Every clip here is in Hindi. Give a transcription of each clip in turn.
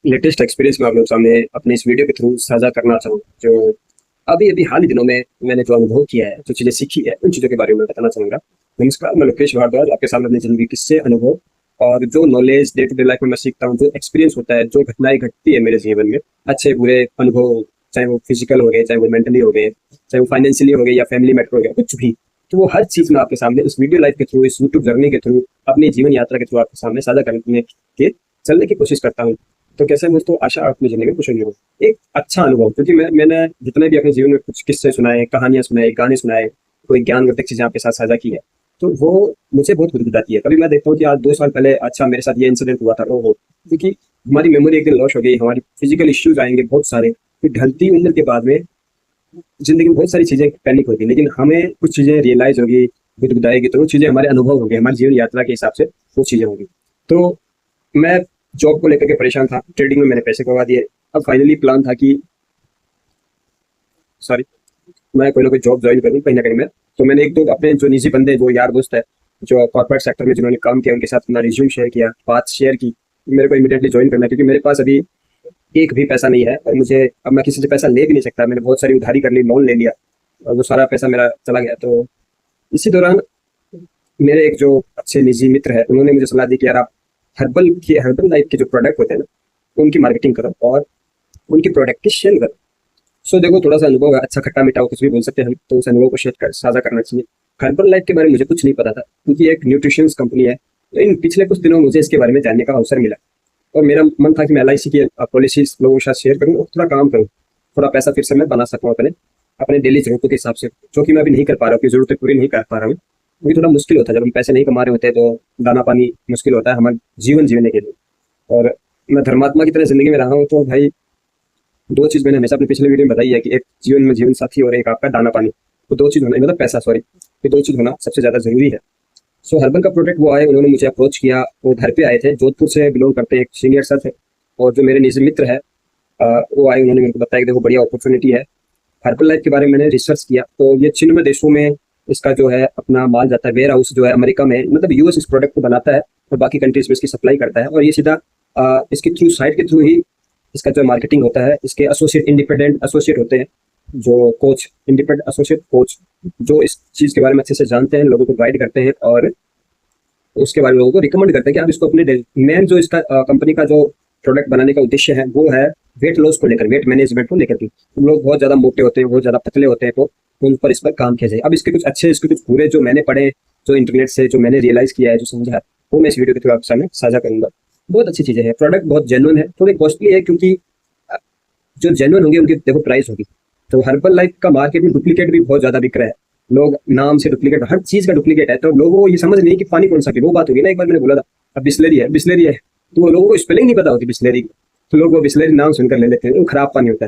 लेटेस्ट एक्सपीरियंस मैं आप लोगों के सामने अपने इस वीडियो के थ्रू साझा करना चाहूँ। जो अभी अभी हाल ही दिनों में मैंने जो अनुभव किया है, जो चीज़ें सीखी है, उन चीज़ों के बारे में बताना चाहूँगा। नमस्कार, मैं लोकेश भारद्वाज आपके सामने अपनी ज़िंदगी किस्से, अनुभव और जो knowledge day to day life में मैं सीखता हूँ, जो एक्सपीरियंस होता है, जो घटनाएँ घटती है मेरे जीवन में, अच्छे बुरे अनुभव, चाहे वो फिजिकल हो गए, चाहे वो मेंटली हो गए, चाहे वो फाइनेंशियली हो गए या फैमिली मैटर हो गया, कुछ भी। तो वो हर चीज़ मैं आपके सामने इस वीडियो लाइफ के थ्रू, इस यूट्यूब जर्नी के थ्रू, अपनी जीवन यात्रा के थ्रू आपके सामने साझा करने के चलने की कोशिश करता हूँ। तो कैसे दोस्तों, आशा अपनी जिंदगी में कुछ नहीं हो एक अच्छा अनुभव, क्योंकि मैंने जितने भी अपने जीवन में कुछ किस्से सुनाए, कहानियां सुनाए, गाने सुनाए, कोई ज्ञानवर्धक चीजें आपके साथ साझा की है, तो वो मुझे बहुत गुदगुदाती है। कभी मैं देखता हूँ कि आज 2 साल पहले अच्छा मेरे साथ ये इंसिडेंट हुआ था, ओहो, क्योंकि हमारी मेमोरी एक दिन लॉस हो गई, हमारी फिजिकल इश्यूज आएंगे बहुत सारे। फिर ढलती उम्र के बाद में जिंदगी में बहुत सारी चीजें पैनिक होती है, लेकिन हमें कुछ चीजें रियलाइज होगी, गुदगुदाएगी, तो वो चीजें हमारे अनुभव होंगे, हमारी जीवन यात्रा के हिसाब से वो चीजें होंगी। तो मैं जॉब को लेकर के परेशान था, ट्रेडिंग में मैंने पैसे गवा दिए। अब फाइनली प्लान था कि सॉरी, मैं कोई ना कोई जॉब ज्वाइन करूँ कहीं ना कहीं मैं। तो मैंने एक दो अपने जो निजी बंदे, जो यार दोस्त है, जो कॉर्पोरेट सेक्टर में जिन्होंने काम किया, उनके साथ अपना रिज्यूम शेयर किया, बात शेयर की, मेरे को इमीडिएटली ज्वाइन करना है, क्योंकि मेरे पास अभी एक भी पैसा नहीं है और मुझे अब मैं किसी से पैसा ले भी नहीं सकता। मैंने बहुत सारी उधारी कर ली, लोन ले लिया और वो सारा पैसा मेरा चला गया। तो इसी दौरान मेरे एक जो अच्छे निजी मित्र है, उन्होंने मुझे सलाह दी कि यार आप हर्बल लाइफ के जो प्रोडक्ट होते हैं ना, उनकी मार्केटिंग करो और उनकी प्रोडक्ट की सेल करो। सो देखो, थोड़ा सा अनुभव है, अच्छा खट्टा मीठा हो, कुछ भी बोल सकते हैं हम, तो उस अनुभव को शेयर कर साझा करना चाहिए। हर्बल लाइफ के बारे में मुझे कुछ नहीं पता था, क्योंकि एक न्यूट्रिशन कंपनी है। तो इन पिछले कुछ दिनों मुझे इसके बारे में जानने का अवसर मिला और मेरा मन था कि मैं LIC की पॉलिसीज लोगों के साथ शेयर करूँ और थोड़ा काम करूँ, थोड़ा पैसा फिर से मैं बना सकूँ अपने अपने डेली जरूरतों के हिसाब से, जो कि मैं अभी नहीं कर पा रहा हूँ, कि जरूरतें पूरी नहीं कर पा रहा हूँ। क्योंकि थोड़ा मुश्किल होता है, जब हम पैसे नहीं कमा रहे होते तो दाना पानी मुश्किल होता है हमारे जीवन जीने के लिए। और मैं धर्मात्मा की तरह जिंदगी में रहा हूँ, तो भाई दो चीज मैंने हमेशा अपने पिछले वीडियो में बताई है कि एक जीवन में जीवन साथी और एक आपका दाना पानी। तो दो चीज होना, मतलब पैसा, सॉरी, ये दो चीज होना सबसे ज्यादा जरूरी है। सो हर्बल का प्रोडक्ट वो आए, उन्होंने मुझे अप्रोच किया, वो घर पे आए थे, जोधपुर से बिलोंग करते हैं, एक सीनियर सर थे। और जो मेरे निजी मित्र है, वो आए, उन्होंने मेरे को बताया कि देखो बढ़िया अपॉर्चुनिटी है। हर्बल लाइफ के बारे में मैंने रिसर्च किया, तो ये छिन्न देशों में इसका जो है अपना माल जाता है, वेयर हाउस जो है अमेरिका में, मतलब US इस प्रोडक्ट को बनाता है और बाकी कंट्रीज में इसकी सप्लाई करता है। और ये सीधा इसके थ्रू, साइट के थ्रू ही इसका जो मार्केटिंग होता है। इसके एसोसिएट, इंडिपेंडेंट एसोसिएट होते हैं, जो कोच, इंडिपेंडेंट एसोसिएट कोच, जो इस चीज़ के बारे में अच्छे से जानते हैं, लोगों को गाइड करते हैं और उसके बारे में लोगों को रिकमेंड करते हैं कि आप इसको अपने मेन जो इसका कंपनी का जो प्रोडक्ट बनाने का उद्देश्य है, वो है वेट लॉस को लेकर, वेट मैनेजमेंट को लेकर के। लोग बहुत ज़्यादा मोटे होते हैं, बहुत ज़्यादा पतले होते हैं, तो उन पर इस पर काम किया जाए। अब इसके कुछ अच्छे, इसके कुछ बुरे जो मैंने पढ़े, जो इंटरनेट से जो मैंने रियलाइज़ किया है, जो समझा है, वो मैं इस वीडियो के थ्रू आपके सामने साझा करूंगा। बहुत अच्छी चीज़ें हैं, प्रोडक्ट बहुत जेन्युइन है, थोड़ी कॉस्टली है, क्योंकि जो जेन्युइन होंगे उनकी देखो प्राइस होगी। तो हर्बल लाइफ का मार्केट में डुप्लीकेट भी बहुत ज्यादा बिक रहा है। लोग नाम से डुप्लीकेट, हर चीज का डुप्लीकेट है, तो लोगों को ये समझ नहीं कि पानी कौन सा पिए। वो बात होगी ना, एक बार मैंने बोला था, अब बिस्लरी है, बिस्लरी है, तो वो लोगों को स्पेलिंग नहीं पता होती बिस्लरी की, तो लोग वो बिस्लरी नाम सुनकर ले लेते हैं, वो खराब पानी होता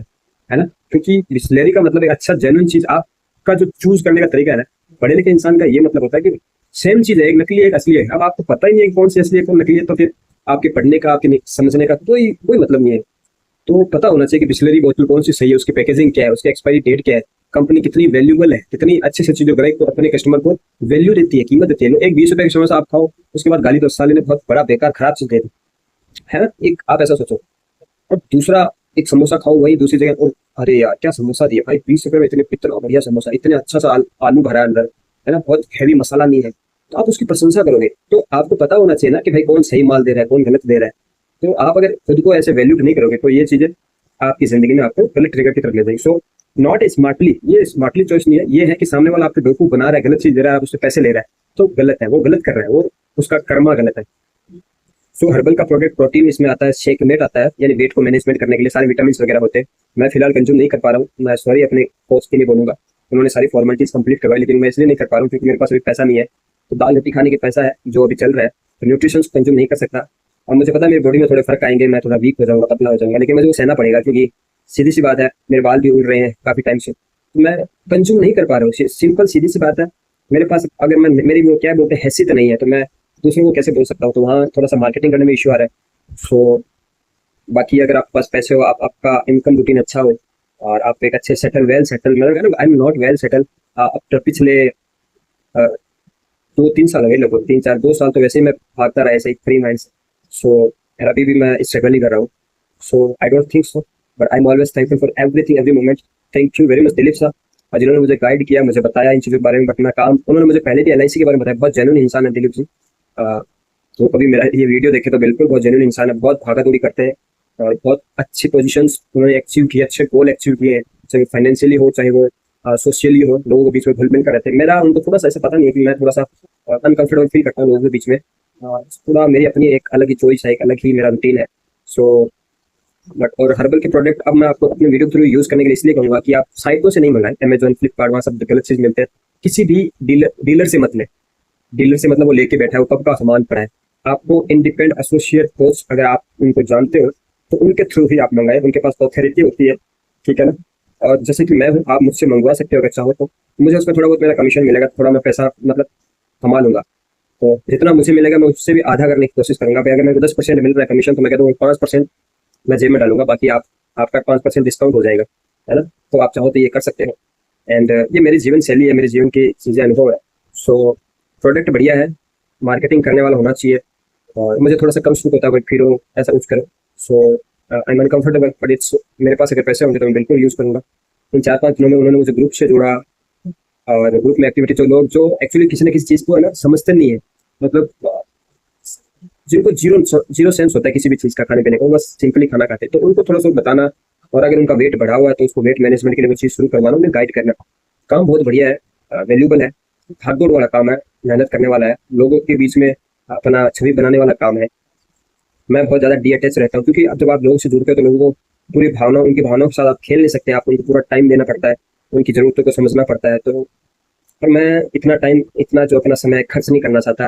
है ना। क्योंकि बिस्लरी का मतलब एक अच्छा जेन्युइन चीज, आपका जो चूज करने का तरीका है ना, पढ़े लिखे इंसान का ये मतलब होता है कि सेम चीज है, एक नकली है, एक असली है। अब आपको पता ही नहीं है कौन सी असली है कौन नकली है, तो फिर आपके पढ़ने का, आपके समझने का कोई कोई मतलब नहीं है। तो पता होना चाहिए कि बिस्लरी बोतल कौन सी सही है, उसकी पैकेजिंग क्या है, उसकी एक्सपायरी डेट क्या है, कंपनी कितनी वैल्यूबल है, कितनी अच्छी से चीजों ग्राहक को, अपने कस्टमर को वैल्यू देती है, कीमत देती है। एक 20 रुपए का समोसा आप खाओ, उसके बाद गाली, तो साले ने बहुत बड़ा बेकार खराब चीज दे दी है ना। एक आप ऐसा सोचो, और दूसरा एक समोसा खाओ वही दूसरी जगह, और अरे यार क्या समोसा दिया भाई, 20 रुपए में इतने, इतना बढ़िया समोसा, इतने अच्छा सा आलू भरा है अंदर, है ना, बहुत हैवी मसाला नहीं है, तो आप उसकी प्रशंसा करोगे। तो आपको पता होना चाहिए ना कि भाई कौन सही माल दे रहा है, कौन गलत दे रहा है। तो आप अगर खुद को ऐसे वैल्यू नहीं करोगे, तो ये चीजें आपकी जिंदगी में आपको गलत ट्रिगर की तरफ ले जाएगी। सो नॉट स्मार्टली, ये स्मार्टली चॉइस नहीं है, ये है कि सामने वाला आपको बेवकूफ बना रहा है, गलत चीज दे रहा है, आप उससे पैसे ले रहा है, तो गलत है, वो गलत कर रहा है, वो उसका कर्मा गलत है। सो हर्बल का प्रोडक्ट प्रोटीन इसमें आता है, शेकमेट आता है, यानी वेट को मैनेजमेंट करने के लिए सारे विटामिन वगैरह होते हैं। मैं फिलहाल कंज्यूम नहीं कर पा रहा हूँ, मैं सॉरी अपने कोच के लिए बोलूंगा, उन्होंने सारी फॉर्मेलिटीज कंप्लीट करवाई, लेकिन मैं इसलिए नहीं कर पा रहा हूँ क्योंकि मेरे पास अभी पैसा नहीं है। तो दाल रोटी खाने के पैसा है जो अभी चल रहा है, तो न्यूट्रिशन कंज्यूम नहीं कर सकता। और मुझे पता है मेरी बॉडी में थोड़े फर्क आएंगे, मैं थोड़ा वीक हो जाऊंगा, पतला हो जाऊंगा, लेकिन मुझे वो सहना पड़ेगा, क्योंकि सीधी सी बात है, मेरे बाल भी उड़ रहे हैं काफी टाइम से, तो मैं कंज्यूम नहीं कर पा रहा हूँ। सिंपल सीधी सी बात है, मेरे पास अगर मैं, मेरी वो क्या बोलते हैं, हैसियत नहीं है, तो मैं दूसरों को कैसे बोल सकता हूँ। तो वहाँ थोड़ा सा मार्केटिंग करने में इश्यू आ रहा है। सो बाकी अगर आपके पास पैसे हो, आपका इनकम रूटीन अच्छा हो, और आप एक अच्छे सेटल, वेल सेटल, मतलब I am not well settle after पिछले 2-3 साल हो गए, लगभग 3-4, 2 साल तो वैसे ही मैं भागता रहा ऐसे ही फ्री माइंड से। सो अभी भी मैं स्ट्रगल ही कर रहा हूँ। So I don't think so, but I am always thankful for everything every moment. Thank you very much Dilip sir, और जिन्होंने मुझे गाइड किया, मुझे बताया इन चीज़ों के बारे में। बट मैं काम, उन्होंने मुझे पहले भी LIC के बारे में बताया। बहुत जेन्युइन इंसान है दिलीप जी। तो कभी मेरा ये वीडियो देखे तो बिल्कुल बहुत जेन्युइन इंसान है, बहुत भागा दौड़ी करते हैं और बहुत अच्छी पोजीशंस उन्होंने अचीव की, अच्छे गोल अचीव किए हैं, चाहे फाइनेंशियली हो, चाहे वो सोशली हो। लोगों के बीच में घुल मिल कर रहते हैं। मेरा उनको थोड़ा सा ऐसा पता नहीं है कि मैं थोड़ा सा अनकंफर्टेबल फील करता हूँ लोगों के बीच में। थोड़ा मेरी अपनी एक अलग ही चॉइस है, एक अलग ही मेरा रूटीन है। सो बट और हर्बल के प्रोडक्ट अब मैं आपको अपने वीडियो के थ्रू यूज करने के लिए इसलिए कहूंगा कि आप साइटों से नहीं मंगाएं, अमेजोन, फ्लिपकार्ट, वहाँ सब गलत चीज मिलते हैं। किसी भी डीलर से मत लें। डीलर से मतलब वो लेके बैठा है, वो कब का सामान पड़ा है। आपको इंडिपेंडेंट एसोसिएट कोच अगर आप उनको जानते हो तो उनके थ्रू ही आप मंगाएं, उनके पास ऑथोरिटी होती है, ठीक है ना। और जैसे कि मैं हूँ, आप मुझसे मंगवा सकते हो अगर चाहो तो। मुझे उसमें थोड़ा बहुत मेरा कमीशन मिलेगा, थोड़ा मैं पैसा मतलब कमा लूंगा। तो जितना मुझे मिलेगा मैं उससे भी आधा करने की कोशिश करूंगा भाई। अगर मेरे को 10% मिल रहा है कमीशन, तो मैं कहता हूँ 5% मैं जेब में डालूंगा, बाकी आप आपका 5% डिस्काउंट हो जाएगा, है ना। तो आप चाहो तो ये कर सकते हो। एंड ये मेरी जीवन शैली है, मेरे जीवन की चीज़ें, अनुभव है। सो प्रोडक्ट बढ़िया है, मार्केटिंग करने वाला होना चाहिए। और मुझे थोड़ा सा कम सूट होता है, फिर ऐसा कुछ करो। So I am uncomfortable, but it's, मेरे पास अगर पैसे होंगे तो मैं बिल्कुल यूज़ करूंगा। इन 4-5 दिनों में उन्होंने मुझे ग्रुप से जोड़ा, और ग्रुप में एक्टिविटी, जो लोग जो एक्चुअली किसी न किसी चीज़ को है ना समझते नहीं है, मतलब जिनको जीरो जीरो सेंस होता है किसी भी चीज़ का, खाने पीने को, बस सिंपली खाना खाते हैं, तो उनको थोड़ा सा बताना। और अगर उनका वेट बढ़ा हुआ है तो उसको वेट मैनेजमेंट के लिए वो चीज़ शुरू करवाना, उन्हें गाइड करना। काम बहुत बढ़िया है, वैल्यूबल है, भाग दौड़ वाला काम है, मेहनत करने वाला है, लोगों के बीच में अपना छवि बनाने वाला काम है। मैं बहुत ज़्यादा डी अटैच रहता हूँ, क्योंकि अब जब आप लोगों से जुड़ते हो तो लोगों को पूरी भावना, उनकी भावनाओं के साथ आप खेल नहीं सकते, आपको उनको पूरा टाइम देना पड़ता है, उनकी ज़रूरतों को समझना पड़ता है। तो पर मैं इतना टाइम, इतना जो अपना समय खर्च नहीं करना चाहता।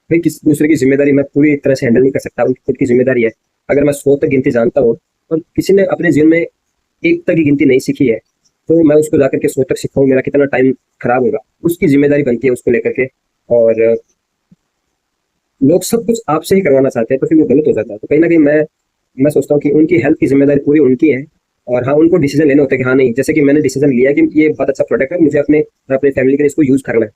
भाई किसी दूसरे की जिम्मेदारी मैं पूरी तरह से हैंडल नहीं कर सकता, उनकी खुद की जिम्मेदारी है। अगर मैं 100 तक गिनती जानता हूँ और किसी ने अपने जीवन में 1 तक की गिनती नहीं सीखी है, तो मैं उसको जाकर के 100 तक सिखाऊं, मेरा कितना टाइम खराब होगा। उसकी जिम्मेदारी बनती है उसको लेकर के। और लोग सब कुछ आपसे ही करवाना चाहते हैं, तो फिर वो गलत हो जाता है। तो कहीं ना कहीं मैं सोचता हूँ कि उनकी हेल्थ की जिम्मेदारी पूरी उनकी है। और हाँ, उनको डिसीजन लेना होता है कि हाँ नहीं, जैसे कि मैंने डिसीजन लिया कि ये बहुत अच्छा प्रोडक्ट है, मुझे अपने अपने फैमिली के लिए इसको यूज करना है।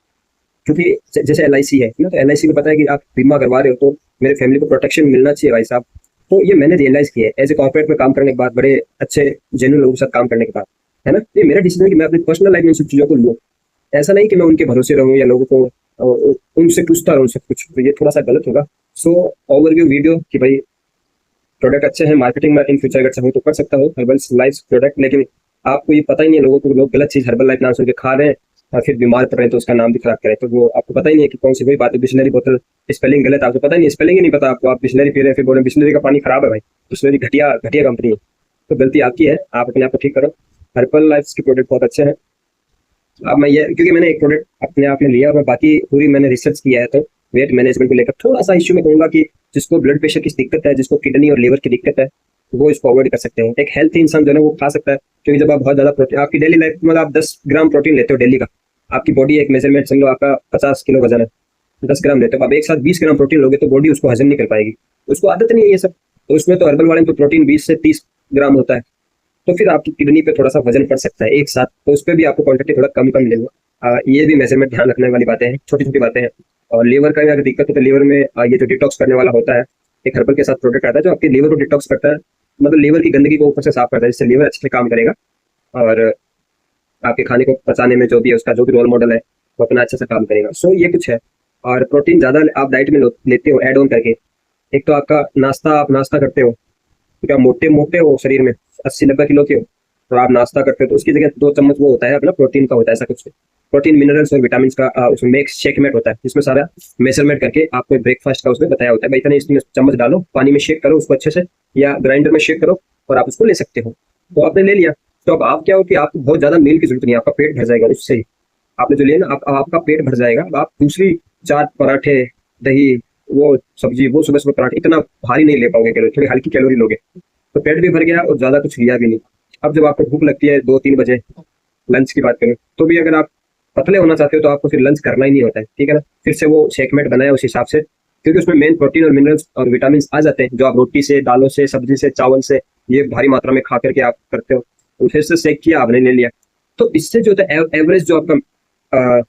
क्योंकि जैसे LIC है ना, तो LIC को पता है कि आप बीमा करवा रहे हो तो मेरे फैमिली को प्रोटेक्शन मिलना चाहिए भाई साहब। तो ये मैंने रियलाइज किया है एज ए कॉर्पोरेट में काम करने के बाद, बड़े अच्छे जेन्युइन लोगों के साथ काम करने के बाद, है ना। ये मेरा डिसीजन है कि मैं अपनी पर्सनल लाइफ में इन सब चीज़ों को लूँ। ऐसा नहीं कि मैं उनके भरोसे रहूँ या लोगों को उनसे पूछता रहूँ सब कुछ, तो ये थोड़ा सा गलत होगा। सो ओवरव्यू वीडियो कि भाई प्रोडक्ट अच्छे हैं, मार्केटिंग में इन फ्यूचर अगर चाहूँ तो कर सकता हूँ हर्बल लाइफ प्रोडक्ट। लेकिन आपको ये पता ही नहीं है, लोगों को, लोग गलत चीज़ हर्बल लाइफ नाम सुन के खा रहे हैं और फिर बीमार पड़ रहे हैं, तो उसका नाम भी खराब करें। तो वो आपको पता ही नहीं है कि कौन सी, वही बात है, बिस्लरी बोतल स्पेलिंग गलत, आपको पता ही नहीं, स्पेलिंग ही नहीं पता आपको, आप बिस्लरी पी रहे हैं, फिर बोल रहे हैं बिस्लरी का पानी खराब है। भाई बिस्लरी घटिया घटिया कंपनी है। तो गलती आपकी है, आप अपने आप को ठीक करो। हर्बल लाइफ के प्रोडक्ट बहुत अच्छे हैं। अब मैं ये, क्योंकि मैंने एक प्रोडक्ट अपने आप में लिया और मैं बाकी पूरी मैंने रिसर्च किया है, तो वेट मैनेजमेंट को लेकर थोड़ा सा इश्यू मैं कहूँगा कि जिसको ब्लड प्रेशर की दिक्कत है, जिसको किडनी और लीवर की दिक्कत है, वो इसको अवॉइड कर सकते हैं। एक हेल्थी इंसान जो है वो खा सकता है, क्योंकि जब आप बहुत ज़्यादा प्रोटीन, आपकी डेली लाइफ मतलब आप 10 ग्राम प्रोटीन लेते हो डेली का, आपकी बॉडी एक मेजरमेंट समझ लो, आपका 50 किलो वजन है, 10 ग्राम लेते हो, आप एक साथ 20 ग्राम प्रोटीन लोगे तो बॉडी उसको हजम नहीं कर पाएगी, उसको आदत नहीं है ये सब। तो उसमें तो हर्बल वाले में तो प्रोटीन 20 से 30 ग्राम होता है, तो फिर आपकी किडनी पे थोड़ा सा वजन पड़ सकता है एक साथ, तो उस पर भी आपको क्वांटिटी थोड़ा कम कम लेना। ये भी मेजरमेंट ध्यान रखने वाली बातें हैं, छोटी छोटी बातें हैं। और लीवर का भी अगर दिक्कत हो तो लीवर में ये जो डिटॉक्स करने वाला होता है, एक हर्बल के साथ प्रोडक्ट आता है जो आपके लीवर को डिटॉक्स करता है, मतलब लीवर की गंदगी को ऊपर से साफ करता है, जिससे लीवर अच्छे से काम करेगा। और आपके खाने को पचाने में जो भी है, उसका जो भी रोल मॉडल है, वो अपना अच्छे से काम करेगा। सो ये कुछ है। और प्रोटीन ज़्यादा आप डाइट में लेते हो ऐड ऑन करके, एक तो आपका नाश्ता, आप नाश्ता करते हो, क्योंकि आप मोटे मोटे हो शरीर में, 80-90 किलो के हो, तो आप नाश्ता करते हो तो उसकी जगह 2 चम्मच वो होता है अपना प्रोटीन का, होता है ऐसा कुछ प्रोटीन, मिनरल्स और विटामिन का उसमें मिक्स शेकमेट होता है, जिसमें सारा मेजरमेंट करके आपको ब्रेकफास्ट का उसमें बताया होता है, भाई इतने इसमें चम्मच डालो, पानी में शेक करो उसको अच्छे से, या ग्राइंडर में शेक करो और आप उसको ले सकते हो। तो आपने ले लिया, तो अब आप क्या हो कि आपको बहुत ज़्यादा मील की जरूरत नहीं है, आपका पेट भर जाएगा उससे ही। आपने जो लिया ना, आपका पेट भर जाएगा। अब आप दूसरी 4 पराठे, दही, वो सब्जी, वो सुबह सुबह पराठे, इतना भारी नहीं ले पाओगे कैलोरी, थोड़ी हल्की कैलोरी लोगे, तो पेट भी भर गया और ज़्यादा कुछ लिया भी नहीं। अब जब आपको भूख लगती है 2-3 बजे, लंच की बात करें, तो भी अगर आप पतले होना चाहते हो तो आपको फिर लंच करना ही नहीं होता है, ठीक है ना। फिर से वो शेकमेट बनाया उस हिसाब से, क्योंकि उसमें मेन प्रोटीन और मिनरल्स और विटामिन आ जाते हैं, जो आप रोटी से, दालों से, सब्जी से, चावल से, ये भारी मात्रा में खा करके आप करते हो। तो फिर से शेक किया आपने, ले लिया, तो इससे जो होता है एवरेज जो आपका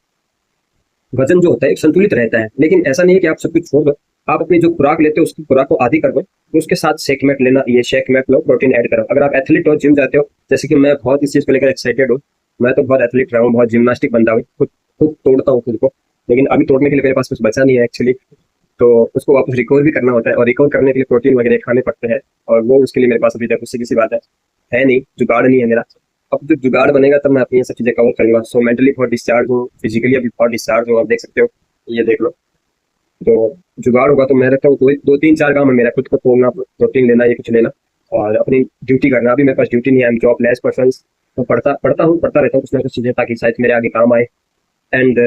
वजन जो होता है एक संतुलित रहता है। लेकिन ऐसा नहीं है कि आप सब कुछ छोड़ दो, आप अपनी जो खुराक लेते हो उसकी खुराक को आधी कर दो, तो उसके साथ शेक मेट लेना, ये शेक मेट लो, प्रोटीन ऐड करो। अगर आप एथलीट हो, जिम जाते हो, जैसे कि मैं बहुत इस चीज़ को लेकर एक्साइटेड हूँ, मैं तो बहुत एथलीट रहा हूँ, बहुत जिम्नास्टिक बंदा हूँ, खुद खुद तोड़ता हूँ खुद को, लेकिन अभी तोड़ने के लिए मेरे पास कुछ बचा नहीं है एक्चुअली। तो उसको वापस रिकवर भी करना होता है, और रिकवर करने के लिए प्रोटीन वगैरह खाने पड़ते हैं, और वो उसके लिए मेरे पास अभी तक उससे किसी बात है नहीं, जुगाड़ नहीं है मेरा। अब जब जुगाड़ बनेगा तब मैं अपनी ये सब चीज़ें कवर करूंगा। सो मेंटली बहुत डिस्चार्ज हूँ, फिजिकली अभी बहुत डिस्चार्ज हूँ, आप देख सकते हो, ये देख लो। तो जुगाड़ होगा तो मैं रखता हूँ दो तीन चार काम है मेरा, खुद को तोड़ना, प्रोटीन लेना, ये कुछ लेना, और अपनी ड्यूटी करना। अभी मेरे पास ड्यूटी नहीं है, आई एम जॉबलेस पर्सन। तो पढ़ता रहता हूँ कुछ ना कुछ चीज़ें, ताकि शायद मेरे आगे काम आए। एंड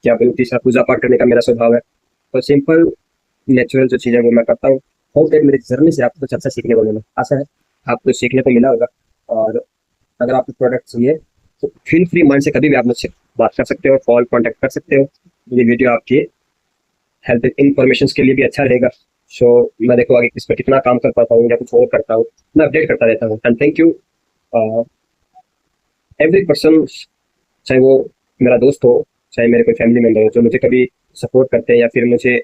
क्या बोलूँ, तीसरा पूजा पाठ करने का मेरा स्वभाव है। तो सिंपल नेचुरल जो चीज़ें वो मैं करता हूँ। होप दैट मेरी जर्नी से आपको कुछ अच्छा सीखने को मिला, आशा है आपको सीखने को मिला होगा। और अगर आपको प्रोडक्ट चाहिए तो फील फ्री माइंड से कभी भी आप मुझसे बात कर सकते हो, कॉल कॉन्टैक्ट कर सकते हो। ये वीडियो आपकी हेल्थ इन्फॉर्मेशन के लिए भी अच्छा रहेगा। सो मैं देखो आगे इस पर कितना काम कर पाता हूँ या कुछ और करता हूँ, मैं अपडेट करता रहता हूँ। And thank you every person, चाहे वो मेरा दोस्त हो, चाहे मेरे कोई फैमिली मेम्बर हो, जो मुझे कभी सपोर्ट करते हैं, या फिर मुझे,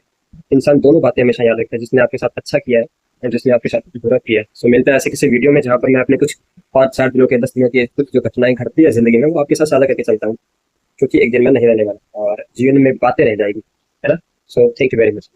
इंसान दोनों बातें हमेशा याद रखता है, जिसने आपके साथ अच्छा किया है और जिसने आपके साथ बुरा किया है। सो मिलते हैं ऐसे किसी वीडियो में जहाँ पर मैं अपने कुछ 5-7 दिनों के 10 दिनों की कुछ जो घटनाएं घटती है जिंदगी में, वो आपके साथ साझा करके चलता हूँ, क्योंकि एक दिन में नहीं रहने वाला और जीवन में बातें रह जाएगी, है ना। So thank you very much.